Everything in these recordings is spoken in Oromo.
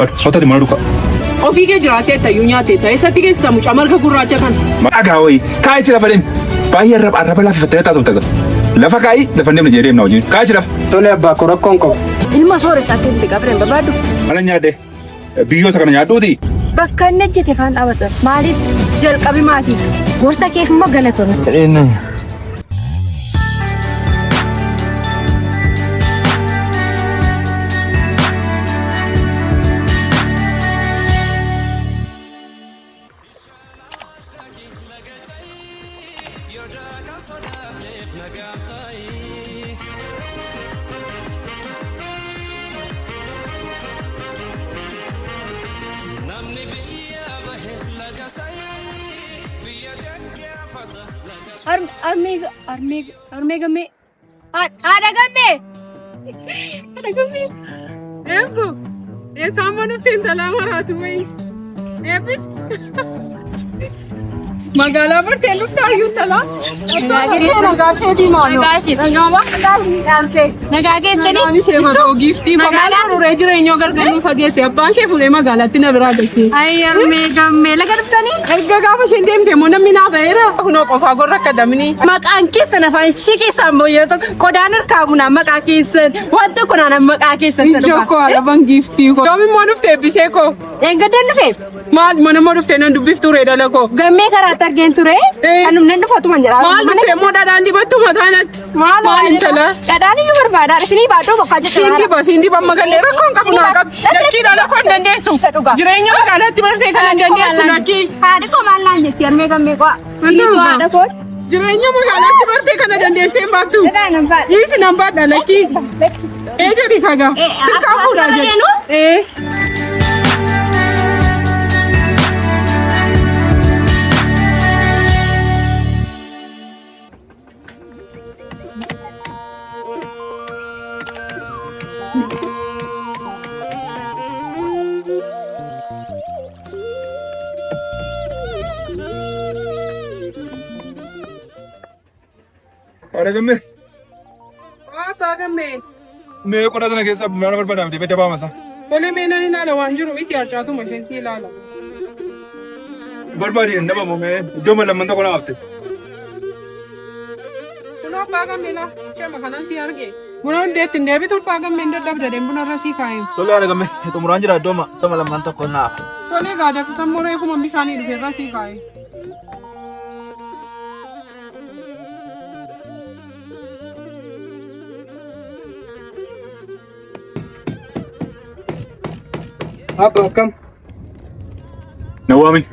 Hotel mana duka. Ofii kee jiraatee ta'uu nyaatee ta'e isatti keessatti mucaa marga gurraacha kan. Dhagaa wayii kaayi lafa deemu. Baay'ee arraba lafa fattee taasif taga. Lafa kaayi lafa deemu jedhee na wajjin. Kaayi lafa. Tole abbaa koo rakkoon qabu. Ilma sooressaatti hin gabreen barbaadu. Mana nyaadde biyyoo isa kana nyaadhuuti. Bakka inni ejjete faan dhaabatan. Maaliif jalqabi maatiif? Gorsa keef immoo galatoomne. Armee. Eebbo. Eessaan dhufteen talaa maraatu wayii. Eebbis. Magaalaa bartee dhuftaa iyyuu talaa. Nagaa keetii maaloo. Nagaa keessanii. Ishee matoo giiftii magaalaa uree jireenyoo gargaaruu fageesse abbaan kee fuudhee magaalaatti na biraa galchee. Armee gammee laga dhuftanii. Erga gaafa isheen deemte immoo namni naa ba'eera. Kunoo qofaa gorra akka damni. Maqaan keessan afaan ishee keessaan booyyee tokko qodaan harkaa bunaa maqaa keessan wanta kunaan maqaa keessan sana. Ijoo alaban giiftii koo. Doomi immoo dhufte eebbisee koo. Eeggadan dhufe. Maal mana immoo dhufte nan dubbiftuu reedala koo. Gammee karaatti argeen ture. Anum nan dhufatu man jedhaa. Maal dhufte immoo dhadhaan dibattu mataanatti. Maal intala. Dhadhaan iyyuu barbaada. Isinii baaduu bakka jettu. Sindi ba magallee rakkoon qabu naa qabu. Lakkii dhala koo hin dandeessu. Jireenya magaalaatti bartee kan hin dandeessu lakkii. Haadhi koo maal naan jetti armee gammee koo. Jireenya magaalaatti bartee kana dandeessee baattu. Dhiisi nan baadha lakkii. Jedhi kagaa. Sirkaa fuudhaa jedhu. Ada gamme. Apa gamme? Me kota sana keessa mana barbaadaaf deebee dabaa masa. Tole mee nan ilaala waan jiru miti harcaatu masheen si ilaala. Barbaadi hin dhabamu mee iddoo malamman tokko na hafte. Kunoo abbaa gamme la shema kanan si arge. Buna hundeetti hin deebitu abbaa gamme hin dadhabda deemu buna irra si kaa'e. Tole ada gamme xumuraan jira iddoo malamman tokko na hafte. Tole gaada sammoo reefuma bishaanii dhufe irra si kaa'e. Abba akkam. Nawaamin.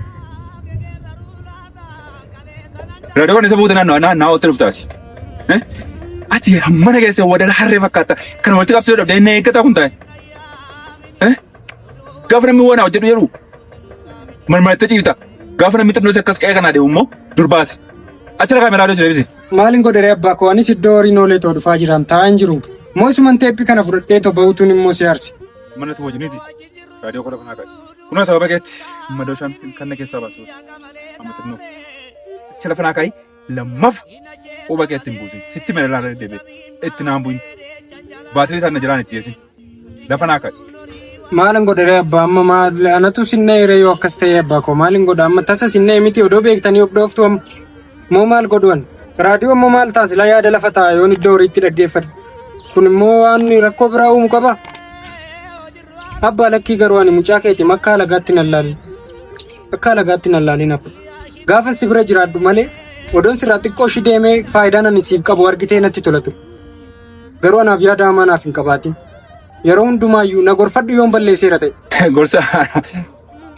Raadiyoo kan isa fuute naa ooltee dhuftaati. Ati mana keessa wadala harree fakkaata. Kan walitti qabsiisuu dhabdee inni eeggataa kun taa'e. Gaafa namni waan hojjetu jedhu malmalattee ciibta. Gaafa namni xinnoo akkas qe'ee kanaa deemu immoo durbaati. Achirra kaameraa dhiyoo deebisi. Maaliin godhee abbaa koo anis iddoo horiin oolee too dhufaa jiran taa'an jiru. Moo isuman teeppi kana fudhadhee too ba'uutuun immoo si aarsi. Mana tu wajjiniiti. Raadiyoo kola kanaa qabu. Kunoo sababa keetti madooshaan kan na keessaa baasu. Amma xinnoo. Achi lafa naa kaayi lammaaf quba keetti hin buusin. Sitti mala ilaalaa deebi'e. Itti naan bu'in. Baatirii isaan na jiraan itti yeesin. Lafa naa kaayi. Maalin godhee abbaa amma maal anatu sinnee hiree yoo akkas ta'e abbaa koo maalin godha amma tasa sinnee miti odoo beektanii of dhooftu moo maal godhuwan. Raadiyoo immoo maal taasisa yaada lafa taa'a yoon iddoo horiitti dhaggeeffadhu. Kun immoo waan rakkoo biraa uumu qaba. Abbaa lakkii garuu ani mucaa keeti makkaa lagaatti nan laali. Akka lagaatti nan laali nafu. Gaafa si bira jiraadhu malee odoon sirraa xiqqoo ishii deemee faayidaan ani siif qabu argitee natti tolatu. Garuu anaaf yaada hamaa naaf hin qabaatin. Yeroo hundumaayyuu na gorfadhu yoon balleesseera ta'e. Gorsa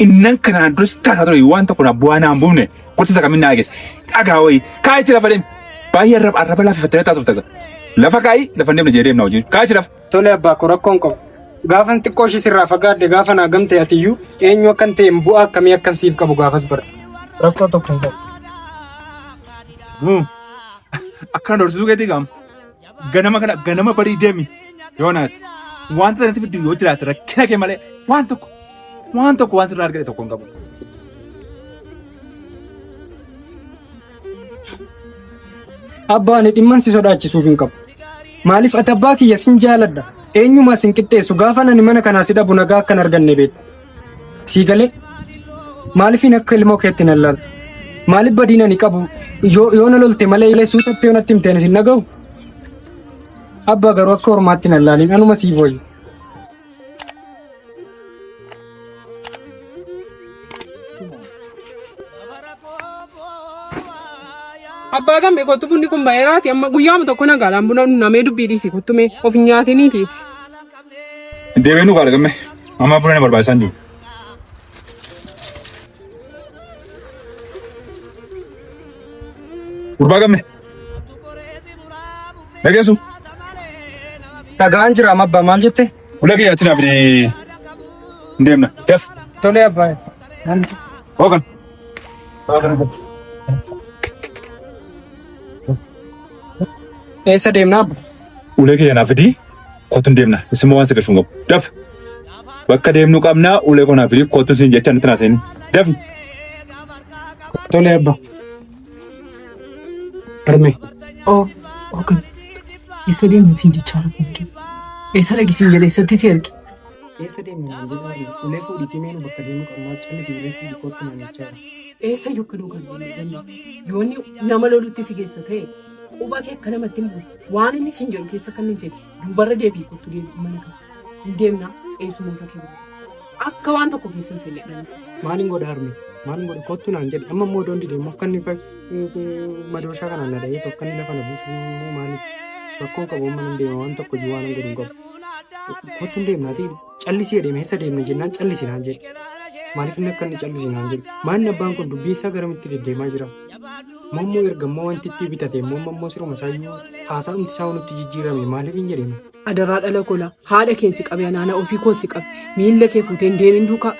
innan kanaan duras taasaa ture waan tokko na bu'aa naan buune gorsa isa kamiin naa geesse. Dhagaa wayii kaayi lafa deemu. Baay'ee arraba lafa fattee taasif taga. Lafa kaayi lafa deemna jedhee na wajjin. Kaayi lafa. Tole abbaa koo rakkoon qabu. Gaafan xiqqoo ishii sirraa fagaadde gaafa naa gamte atiyyuu eenyu akkan ta'e bu'aa akkamii akkan siif qabu gaafas bara. Rakkoo tokko hin qabu. Akkaan dorsisuu keetii qaama. Ganama barii deemi yoo naati. Wanta sanatti fiddu yoo jiraate rakkina kee malee waan tokko waan sirraa argate tokko hin qabu. Abbaan dhimman si sodaachisuuf hin qabu. Maaliif ati abbaa kiyya sin jaaladha. eenyumaa sin qixxeessu gaafa nani mana kanaa si dhabu nagaa akkan arganne beeku. Sii galee maaliifin akka ilmoo keetti nan laaltu? Maaliif badiina ni qabu? Yoo na lolte malee ilee suutattee yoo natti himteen sin naga'u? Abbaa garuu akka ormaatti nan laalin anuma siif wayyu. Abbaa gamme kottu bunni kun baay'inaati amma guyyaama tokko nagaadhaan buna namee dubbii dhiisi kottume of hin nyaatiniiti. Deebiin dhugaa argamme amma buna na barbaachisan jiru. Gurbaa gamme. Dhageessu. Dhagaan jira amma abbaa maal jette? Ulee kiyyaatti naaf deemna. Daf. Tolee abbaa. Hoogan. Eessa deemna abba? Ulee kiyya naaf fidii kottuun deemna. Isin waan si gashuun qabu. Daf. Bakka deemnu qabnaa ulee koo naaf fidii kottuun siin jecha nutti naaseen. Dafi. Tolee abba. Harme. Hoogan eessa deemna siin jechaa argu? Eessa dhagisiin jedhe eessatti si arge? Eessa deemna naan jedhaa ulee fuudhiitii meenu bakka deemnu qabnaa callisi ulee fuudhii kottu naan jechaa jira. Eessa yookiin hoogan yoonni nama lolutti si geessa ta'e quba kee akka namatti hin bu'u waan inni siin jedhu keessa kan hin seene duubarra deebii kottu deebii mana kana hin deemna eessumoota kee akka waan tokko keessa hin seenne dhala. Maaliin godha harme? Maaliin godha kottu naan jedhe amma immoo doon deemu akka inni madooshaa kanaan na dha'ee tokko inni lafa na buusu maaliif rakkoon qabu amma nan deema waan tokko waan hin godhu hin qabu. Kottuun deemnaati callisii jedhame eessa deemne jennaan callisi naan jedhe. Maaliif inni akka inni callisi naan jedhe? Maalni abbaan kun dubbii isaa garamitti deddeemaa jira? Mommoo erga immoo wanti itti bitate immoo siruma isaayyuu haasaa dhumti isaa nutti jijjiirame maaliif hin jedhame? Adaraa dhala kola haadha keensi qabee naana ofii koonsi qabe miilla kee fuutee hin deemin duukaa.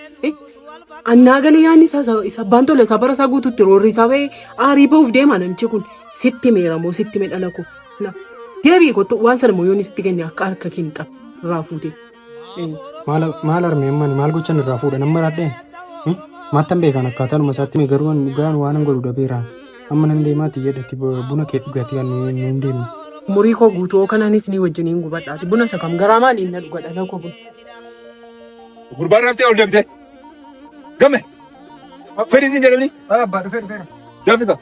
Annaa galee yaanni isa abbaan tola isaa bara isaa guutuutti roorri isaa bahee aarii bahuuf deema namichi kun sitti meeramoo sitti mee dhala koo. Deebii kottu waan sana moyoon sitti kenne akka harka kee hin qabu irraa fuute. Maal harmee ammani maal gochan irraa fuudhan amma raadheen? Maattan beekan akkaataa isaatti mee garuu waan godhu dabeeraan amma nan deemaati jedhatti buna kee dhugaatii kan hin deemne. Umurii koo guutuu kanaanis ni wajjiniin gubadhaati buna isa kam garaa maaliin na dhuga dhala koo buna. Gurbaan raftee ol deemtee. Gamme. Fedhiin siin jedhamni. Abbaa dhufeera. Daafika.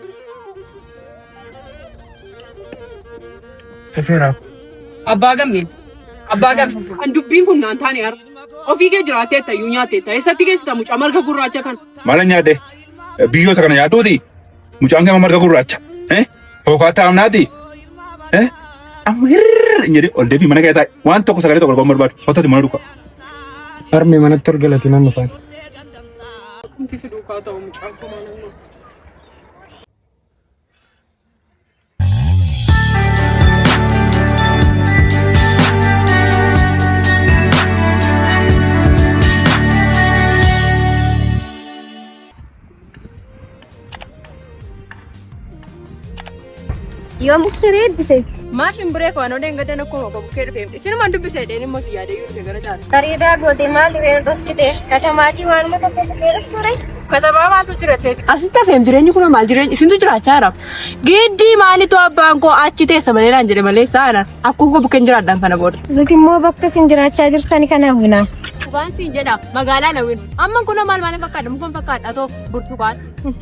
Dhufeera. Abbaa gammeen. Kan dubbiin kun naan taane har'a. Ofii kee jiraattee tayyuu nyaatteetta. Eessatti keessatti mucaa marga gurraacha kan. Maala nyaadde biyyoo isa kana yaadduuti. Mucaan kee marga gurraacha. Hookaatti amnaati. Amma hirr jedhee ol deebii mana kee taa'e waan tokko sagalee tokko barbaadu hottatti mana dhufa. Harmee manatti ol galati nan dhufaan. Kumti si duukaa ta'u mucaa koo maal Yoo mustiri eebbise. Maashin biree koo anoo deengada na koo bukkee dhufee isinumaan dubbisee dheen immoo si yaadee yoo dhufe gara caala. Bareedaa goote maal irreen dhoskite katamaatii waanuma tokko bukkee dhufture. Katamaa maatu jira ta'e asitti hafeem jireenyi kun maal jireenyi isintu jiraachaa jira. Giddii maalitu abbaan koo achi teessa malee naan jedhe malee saana akkuma bukkeen jiraadhaan kana booda. Zati immoo bakka isin jiraachaa jirtani kana huna. Waan siin jedha magaalaa nawin amma kun maal fakkaata mukaan fakkaata too burtukaan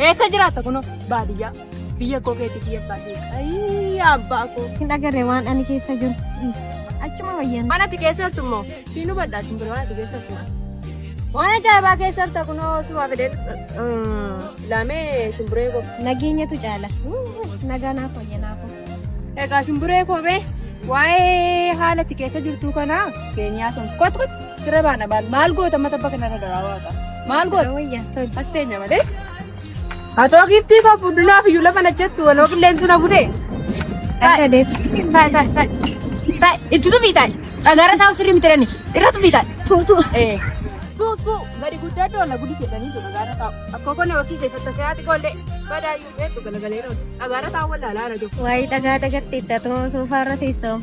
eessa jiraata kun baadiyyaa. Biyya koo keetti biyya baadiyyaa. Ayii abbaa koo. Hin agarre waan ani keessa jiru. Achuma wayyan. Waan ati keessa jirtu immoo siinuu baddaa siin bira waan ati keessa jirtu. Waan ajaa'ibaa keessa jirtu kunoo sumaa fidee lamee simburee koo. Nageenyatu caala. Nagaa naaf wayyanaafu. Egaa simburee koo bee waa'ee haala ati keessa jirtu kanaa keenyaa sun kottu sirra baana maal goota mata bakka narra daraa waaqa. Maal goota? Wayyaa. As teenya malee. Atoo giftii koo fuddunaaf iyyuu lafa najjattu waloo qilleensu na butee. Akka deetti. Ta'i. Itti tufii ta'i. Dhagaara taa'u sirrii miti jirani. Irra tufii ta'i. Tuutu. Tuutu. Gadi guddaa doolla guddisee jedhanii jiru dhagaara taa'u. Akka konni horsiisee satta seyaati kollee. Badaayyuu beektu galagalee rooti. Dhagaara taa'u wallaalaa na jiru. Waayee dhagaa dagatte ittatoo soofaa irra teessoo.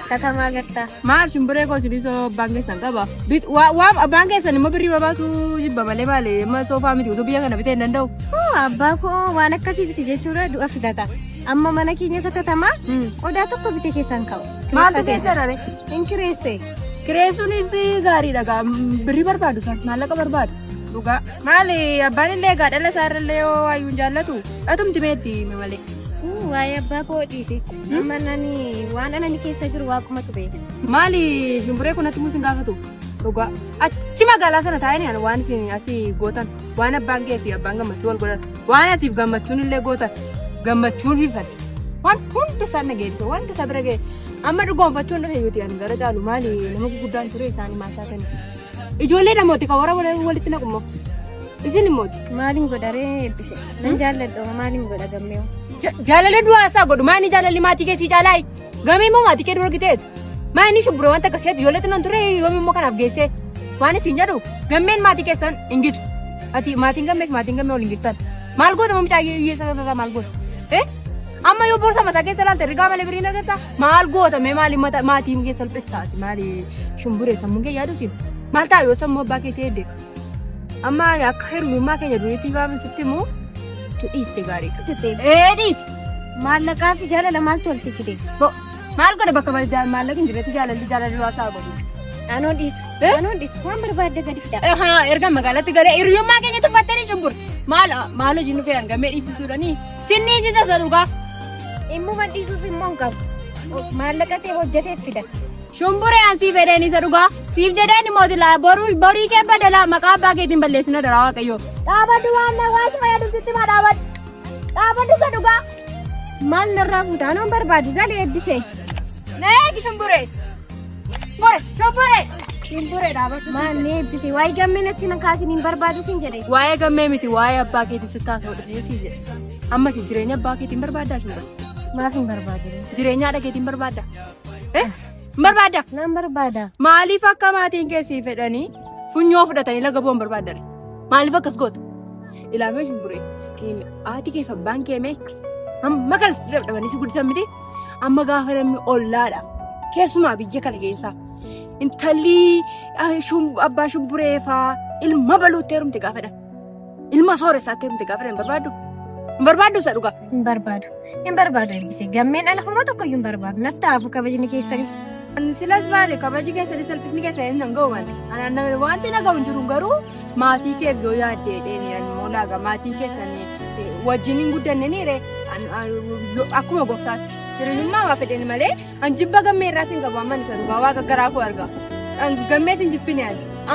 Katamaa gatta. Maal shimbiree koo sidiisoo abbaan keessan qaba. Waan abbaan keessan immoo birrii babaasuu jibba malee maali. Amma soofaa miti utuu biyya kana bitee hin danda'u. Abbaa koo waan akkasii biti jechuudha du'a filata. Amma mana keenya isa katamaa odaa tokko bitee keessaan ka'u. Maaltu keessa dhalate? Hin kireesse. Kireessuunis gaariidha gaa birrii barbaadu san maallaqa barbaadu. Dhugaa. Maali abbaan illee gaa dhala isaarrallee yoo waayuun jaallatu atumti meetti malee. Waa'ee abbaa koo dhiisi. Amma nani waan anani keessa jiru waaqumatu beeka. Maali shumburee kun ati musin gaafatu? Dhugaa. Achi magaalaa sana taa'anii waan isin asii gootan waan abbaan kee fi abbaan gammachuu wal godhan waan atiif gammachuun illee gootan gammachuun rifate waan hunda isaan nageessisu waan isa bira ga'e amma dhugoonfachuun dhufe yuuti ani gara caalu maali nama guguddaan ture isaanii maasaatanii ijoollee namooti kan warra walitti naqummoo isin immooti. Maaliin godharee eebbise. Nan jaalladhu maaliin godha gammee. Jaalala du'aa isaa godhu maani jaalalli maatii keessii caalaa gamee immoo maatii kee dura giteetu maani shumburee wanta akkasii ijoollee xinnaan ture yoom immoo kanaaf geessee waan isin jedhu gammeen maatii keessan hin gitu ati maatiin gammee ol hin gittan maal goota mucaa hiyyeessa maal goota amma yoo boorsaa mataa keessa laalte rigaa malee biriin agarta maal goota mee maali maatiin keessa salphis taasi maali shumburee sammuun kee yaadu siin maal ta'a yoo sammuu abbaa keetii hedde amma akka hirummaa keenya duriitti gaafa sitti immoo tu dhiiste gaariidha. Dhiisi. Maallaqaa fi jaalala maaltu walitti fide? Maal godha bakka maallaqni hin jirretti jaalalli waasaa godhu. Anoon dhiisu waan barbaadde gadi fida. Erga magaalaatti galee hiriyummaa keenya tuffattanii shumbura. Maal hojii nu fe'an gammee dhiisisuudhanii sinni isa sadurgaa. Immoo dhiisuuf immoo hin qabu. Maallaqa ta'e hojjetee fida. Shumburee ansii fedheen isa dhugaa. Siif jedheen mooti laa borii kee badalaa maqaa abbaa keetiin balleessina dara waaqayyoo. Dhaabaddu waan na waasi fayyadu sitti maa dhaabaddu. Dhaabaddu isa dhugaa. Maal narraa fuuta anoon barbaadu galee eebbise. Neeti shumburee. Shumburee dhaabaddu. Maal nee eebbise waa'ee gammee natti na kaasin hin barbaadu sin jedhe. Waa'ee gammee miti waa'ee abbaa keetii sitti haasa'u dhufee sii jedhe. Ammati jireenya abbaa keetiin barbaaddaa shumburee. Maaf hin barbaadu. Jireenya haadha keetiin barbaadda. Barbaadda. Nan barbaada. Maaliif akka maatiin keessii fedhanii funyoo fudhatanii laga bu'an barbaaddan? Maaliif akkas goota? Ilaalmee shumburee haati kee fi abbaan keemee amma kanas dhabdhabanii si guddisan miti amma gaafa namni ollaadha keessumaa biyya kana keessaa intalli abbaa shumburee faa ilma baluutti heerumte gaafadha ilma sooressaatti heerumte gaafadha hin barbaaddu? Hin barbaaddu isa dhugaa? Hin barbaadu eebbise gammeen ala homaa tokkoyyuu hin barbaadu nattaafu kabajni keessanis. Silas maali kabaji keessanii salphisni keessanii hin ga'u wanti na ga'u hin jiru garuu maatii keef yoo yaaddee immoo laaga maatiin keessanii wajjin hin guddanne niire akkuma gobsaatti hiriyummaa waa fedhani malee jibba gammee irraa sin qabu amman isa dhugaa waaqa garaa koo argaa gammee sin jibbine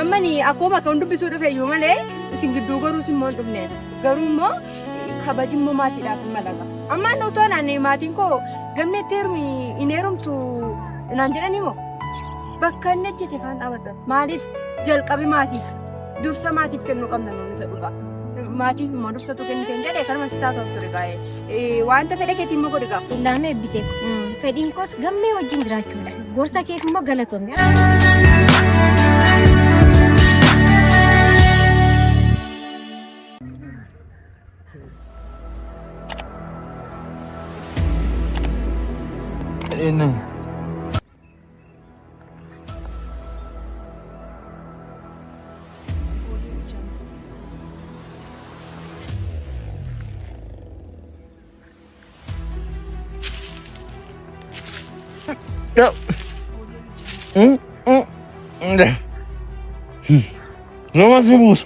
ammani akkuma akka dubbisuu dhufe iyyuu malee isin gidduu garuu simmoo hin dhufne garuu immoo kabaji immoo maatiidhaaf hin malaqa ammaan utoo naannee maatiin koo gammeetti hin heerumtu naan jedhanii moo bakka inni ejjete faan dhaabadda maaliif jalqabi maatiif dursa maatiif kennuu qabna nuun isa dhugaa maatiif immoo dursatu kennite hin jedhee kanuma si taasisuuf ture baay'ee wanta fedha keetiin immoo godhe qaba. Ilaame eebbisee fedhiin koos gammee wajjin jiraachuudha gorsa keef immoo galatoomne. No más de bus.